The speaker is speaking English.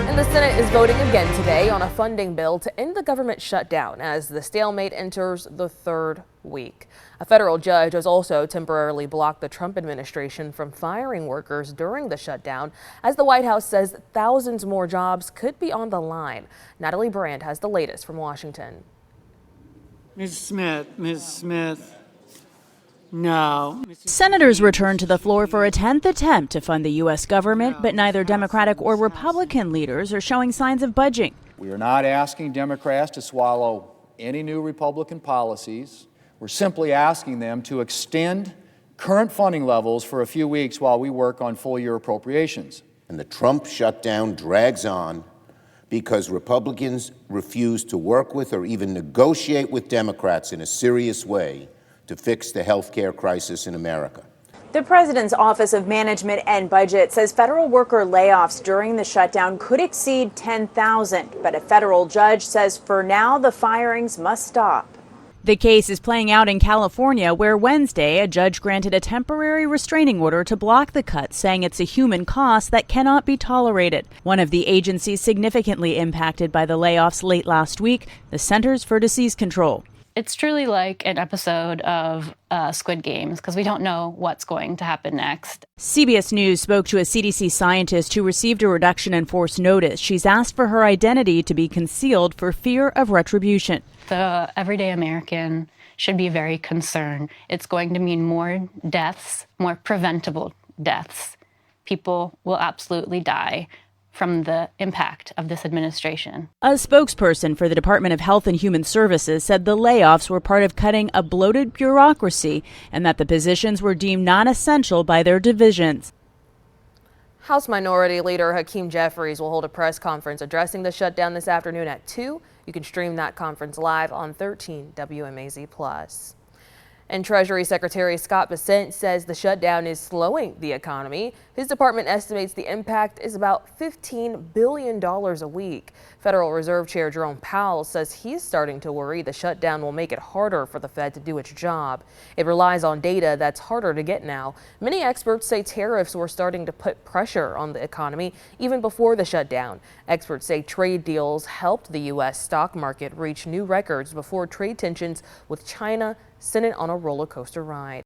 And the Senate is voting again today on a funding bill to end the government shutdown as the stalemate enters the third week. A federal judge has also temporarily blocked the Trump administration from firing workers during the shutdown, as the White House says thousands more jobs could be on the line. Natalie Brandt has the latest from Washington. Ms. Smith. No. Senators returned to the floor for a 10th attempt to fund the U.S. government, but neither Democratic or Republican leaders are showing signs of budging. We are not asking Democrats to swallow any new Republican policies. We're simply asking them to extend current funding levels for a few weeks while we work on full-year appropriations. And the Trump shutdown drags on because Republicans refuse to work with or even negotiate with Democrats in a serious way to fix the health care crisis in America. The president's Office of Management and Budget says federal worker layoffs during the shutdown could exceed 10,000, but a federal judge says for now the firings must stop. The case is playing out in California, where Wednesday a judge granted a temporary restraining order to block the cut, saying it's a human cost that cannot be tolerated. One of the agencies significantly impacted by the layoffs late last week, the Centers for Disease Control. It's truly like an episode of Squid Games because we don't know what's going to happen next. CBS News spoke to a CDC scientist who received a reduction in force notice. She's asked for her identity to be concealed for fear of retribution. The everyday American should be very concerned. It's going to mean more deaths, more preventable deaths. People will absolutely die from the impact of this administration. A spokesperson for the Department of Health and Human Services said the layoffs were part of cutting a bloated bureaucracy and that the positions were deemed non-essential by their divisions. House Minority Leader Hakeem Jeffries will hold a press conference addressing the shutdown this afternoon at 2. You can stream that conference live on 13 WMAZ+. And Treasury Secretary Scott Bessent says the shutdown is slowing the economy. His department estimates the impact is about $15 billion a week. Federal Reserve Chair Jerome Powell says he's starting to worry the shutdown will make it harder for the Fed to do its job. It relies on data that's harder to get now. Many experts say tariffs were starting to put pressure on the economy even before the shutdown. Experts say trade deals helped the U.S. stock market reach new records before trade tensions with China sent it on a roller coaster ride.